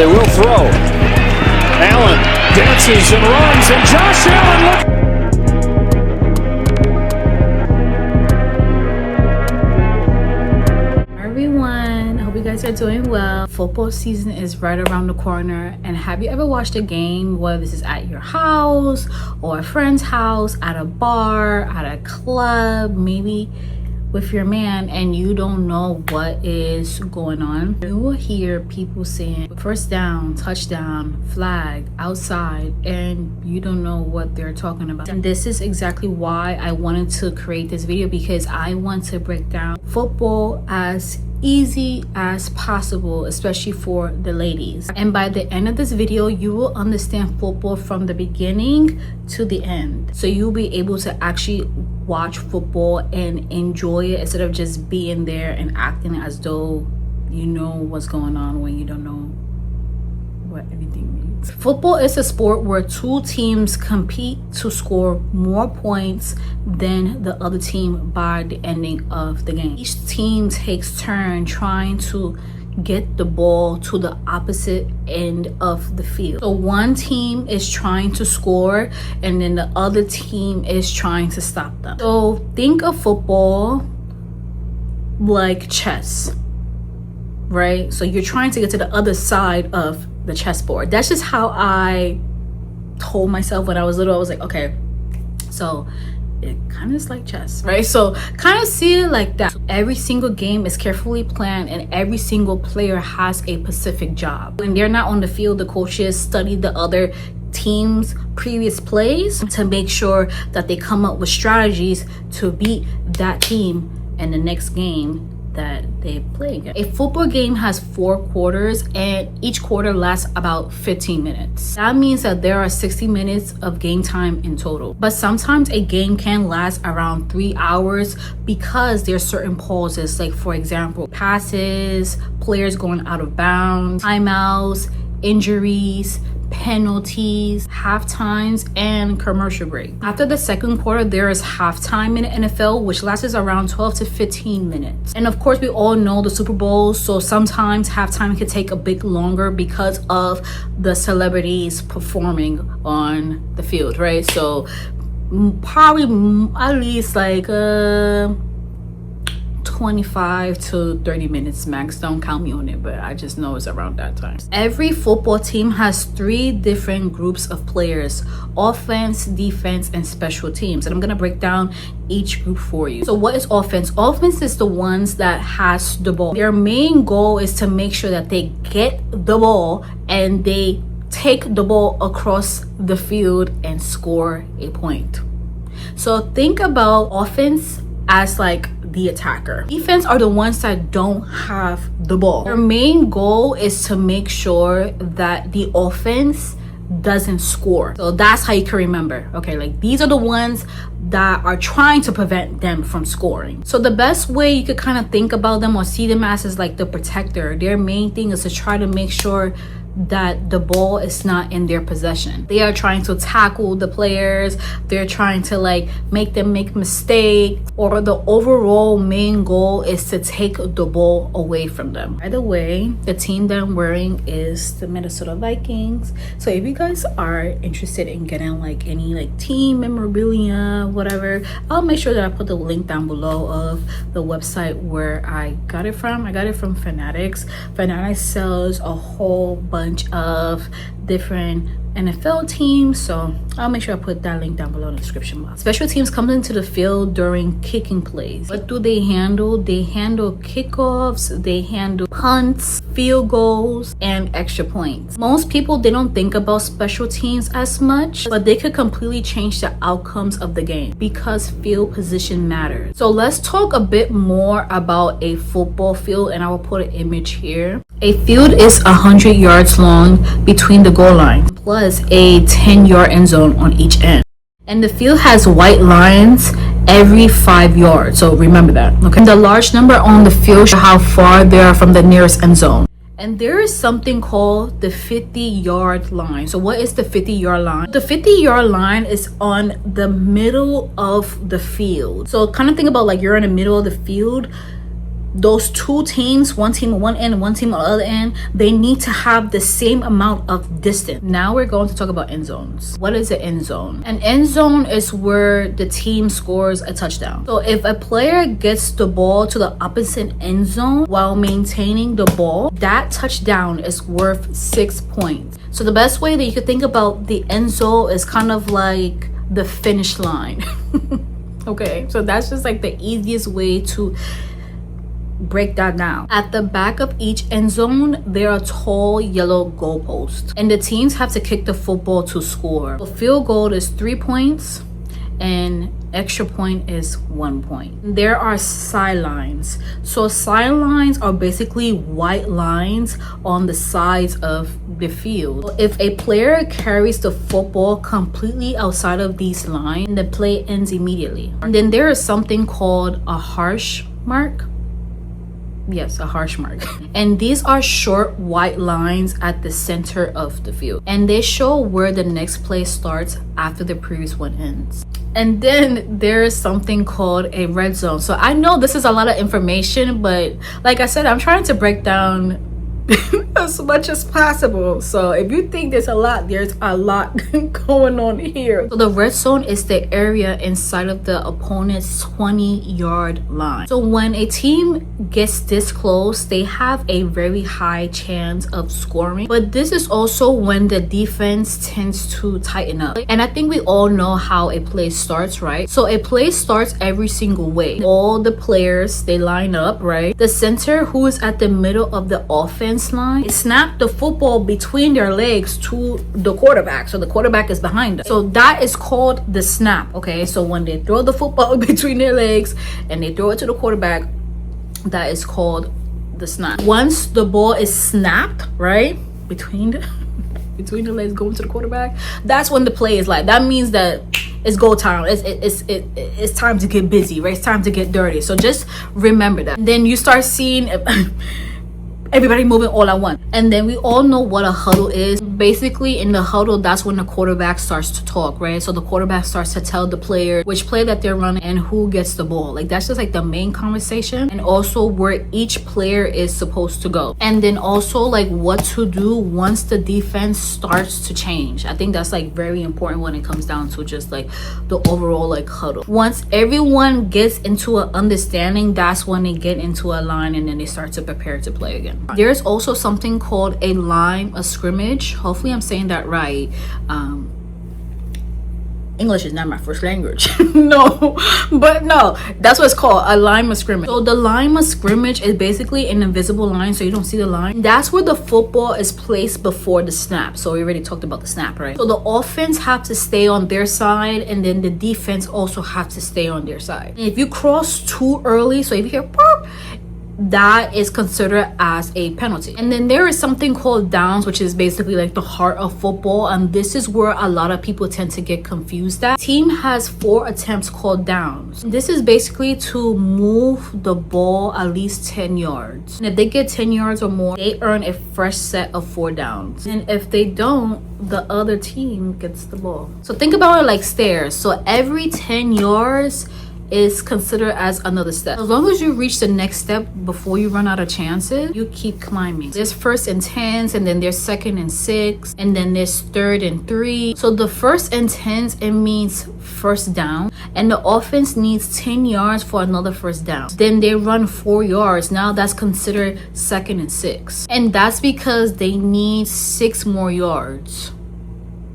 They will throw. Allen dances and runs, and Josh Allen Everyone, I hope you guys are doing well. Football season is right around the corner, and have you ever watched a game, whether this is at your house or a friend's house, at a bar, at a club, maybe with your man, and you don't know what is going on? You will hear people saying first down, touchdown, flag, outside, and you don't know what they're talking about. And this is exactly why I wanted to create this video, because I want to break down football as easy as possible, especially for the ladies. And by the end of this video, you will understand football from the beginning to the end, so you'll be able to actually watch football and enjoy it instead of just being there and acting as though you know what's going on when you don't know what anything means. Football is a sport where two teams compete to score more points than the other team by the ending of the game. Each team takes turn trying to get the ball to the opposite end of the field. So one team is trying to score and then the other team is trying to stop them. So think of football like chess, right? So you're trying to get to the other side of the chessboard. That's just how I told myself when I was little. I was like, okay, so it kind of is like chess, right? So kind of see it like that. So every single game is carefully planned and every single player has a specific job. When they're not on the field, the coaches study the other team's previous plays to make sure that they come up with strategies to beat that team in the next game that they play again. A football game has 4 quarters and each quarter lasts about 15 minutes. That means that there are 60 minutes of game time in total. But sometimes a game can last around 3 hours because there's certain pauses, like for example, passes, players going out of bounds, timeouts, injuries, penalties, half times, and commercial break. After the second quarter, there is halftime in the NFL, which lasts around 12 to 15 minutes. And of course, we all know the Super Bowl, so sometimes halftime can take a bit longer because of the celebrities performing on the field, right? So probably at least like 25 to 30 minutes max. Don't count me on it, but I just know it's around that time. Every football team has 3 different groups of players: offense, defense, and special teams. And I'm gonna break down each group for you. So what is offense? Offense is the ones that has the ball. Their main goal is to make sure that they get the ball and they take the ball across the field and score a point. So think about offense as like the attacker. Defense are the ones that don't have the ball. Their main goal is to make sure that the offense doesn't score. So that's how you can remember, okay, like these are the ones that are trying to prevent them from scoring. So the best way you could kind of think about them or see them as is like the protector. Their main thing is to try to make sure that the ball is not in their possession. They are trying to tackle the players, they're trying to like make them make mistakes, or the overall main goal is to take the ball away from them. By the way, the team that I'm wearing is the Minnesota Vikings. So if you guys are interested in getting like any like team memorabilia, whatever, I'll make sure that I put the link down below of the website where I got it from. I got it from Fanatics. Fanatics sells a whole bunch of different NFL teams, so I'll make sure I put that link down below in the description box. Special teams comes into the field during kicking plays. What do they handle? They handle kickoffs, they handle punts, field goals, and extra points. Most people, they don't think about special teams as much, but they could completely change the outcomes of the game because field position matters. So let's talk a bit more about a football field, and I will put an image here. A field is 100 yards long between the goal line, plus a 10-yard end zone on each end. And the field has white lines every 5 yards, so remember that, okay? And the large number on the field shows how far they are from the nearest end zone. And there is something called the 50-yard line. So what is the 50-yard line? The 50-yard line is on the middle of the field. So kind of think about like you're in the middle of the field. those two teams, one team on one end and one team on the other end, they need to have the same amount of distance. Now we're going to talk about end zones. What is an end zone? An end zone is where the team scores a touchdown. So if a player gets the ball to the opposite end zone while maintaining the ball, that touchdown is worth 6 points. So the best way that you could think about the end zone is kind of like the finish line. Okay, so that's just like the easiest way to break that down. At the back of each end zone, there are tall yellow goalposts, and the teams have to kick the football to score. The field goal is 3 points, and extra point is 1 point. There are sidelines. So sidelines are basically white lines on the sides of the field. If a player carries the football completely outside of these lines, the play ends immediately. And then there is something called a hash mark. Yes, a hash mark. And these are short white lines at the center of the field, and they show where the next play starts after the previous one ends. And then there is something called a red zone. So I know this is a lot of information, but like I said, I'm trying to break down as much as possible. So if you think there's a lot going on here. So the red zone is the area inside of the opponent's 20-yard line. So when a team gets this close, they have a very high chance of scoring. But this is also when the defense tends to tighten up. And I think we all know how a play starts, right? So a play starts every single way. All the players, they line up, right? The center, who is at the middle of the offense line, snap the football between their legs to the quarterback, so the quarterback is behind them. So that is called the snap. Okay, so when they throw the football between their legs and they throw it to the quarterback, that is called the snap. Once the ball is snapped, right, between the legs going to the quarterback, that's when the play is like, that means that it's go time. It's time to get busy, right? It's time to get dirty. So just remember that. And then you start seeing everybody moving all at once. And then we all know what a huddle is. Basically in the huddle, that's when the quarterback starts to talk, right? So the quarterback starts to tell the player which play that they're running and who gets the ball. Like that's just like the main conversation, and also where each player is supposed to go. And then also like what to do once the defense starts to change. I think that's like very important when it comes down to just like the overall like huddle. Once everyone gets into an understanding, that's when they get into a line and then they start to prepare to play again. There's also something called a line of scrimmage. Hopefully I'm saying that right. English is not my first language. No, that's what it's called, a line of scrimmage. So the line of scrimmage is basically an invisible line, so you don't see the line. That's where the football is placed before the snap. So we already talked about the snap, right? So the offense have to stay on their side, and then the defense also have to stay on their side. And if you cross too early, so if you hear pop, that is considered as a penalty. And then there is something called downs, which is basically like the heart of football, and this is where a lot of people tend to get confused at. Team has 4 attempts called downs. This is basically to move the ball at least 10 yards, and if they get 10 yards or more, they earn a fresh set of 4 downs, and if they don't, the other team gets the ball. So think about it like stairs. So every 10 yards is considered as another step. As long as you reach the next step before you run out of chances, you keep climbing. There's 1st and 10s, and then there's 2nd and 6, and then there's 3rd and 3. So the 1st and 10s, it means first down, and the offense needs 10 yards for another first down. Then they run 4 yards. Now that's considered 2nd and 6, and that's because they need 6 more yards.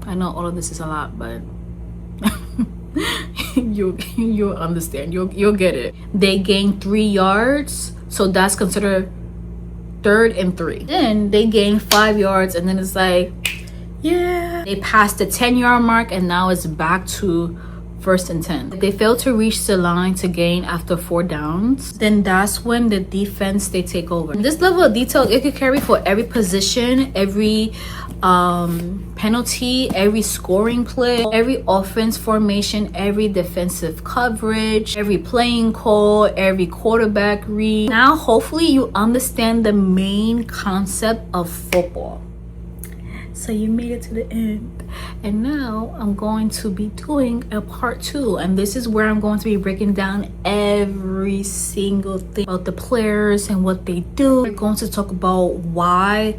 I know all of this is a lot, but you'll understand. You'll get it. They gain 3 yards, so that's considered 3rd and 3. Then they gain 5 yards, and then it's like, yeah, they passed the 10-yard mark, and now it's back to 1st and 10. If they fail to reach the line to gain after 4 downs, then that's when the defense, they take over. This level of detail, it could carry for every position, every penalty, every scoring play, every offense formation, every defensive coverage, every playing call, every quarterback read. Now hopefully you understand the main concept of football. So you made it to the end. And now I'm going to be doing a part 2, and this is where I'm going to be breaking down every single thing about the players and what they do. We're going to talk about why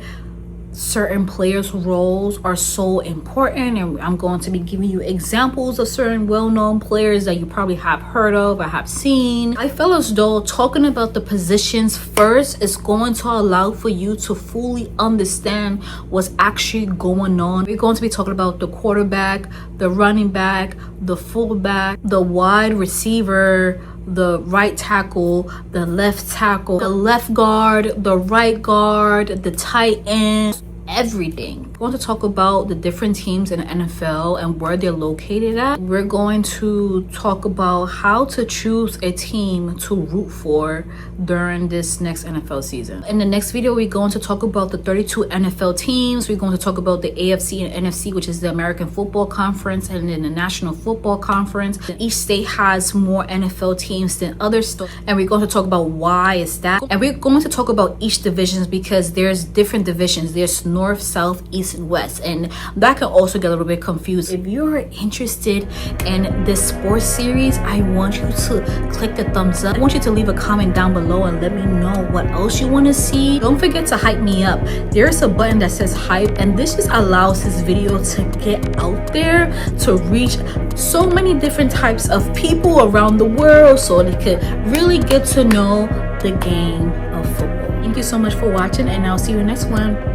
certain players' roles are so important, and I'm going to be giving you examples of certain well-known players that you probably have heard of or have seen. I feel as though talking about the positions first is going to allow for you to fully understand what's actually going on. We're going to be talking about the quarterback, the running back, the fullback, the wide receiver, the right tackle, the left tackle, the left guard, the right guard, the tight end, everything. We're going to talk about the different teams in the NFL and where they're located at. We're going to talk about how to choose a team to root for during this next NFL season. In the next video, we're going to talk about the 32 NFL teams. We're going to talk about the AFC and NFC, which is the American Football Conference, and then the National Football Conference. Each state has more NFL teams than other states, and we're going to talk about why is that. And we're going to talk about each divisions because there's different divisions. There's North, South, East, and West, and that can also get a little bit confused. If you're interested in this sports series, I want you to click the thumbs up. I want you to leave a comment down below and let me know what else you want to see. Don't forget to hype me up. There's a button that says hype, and this just allows this video to get out there, to reach so many different types of people around the world so they could really get to know the game of football. Thank you so much for watching, and I'll see you in the next one.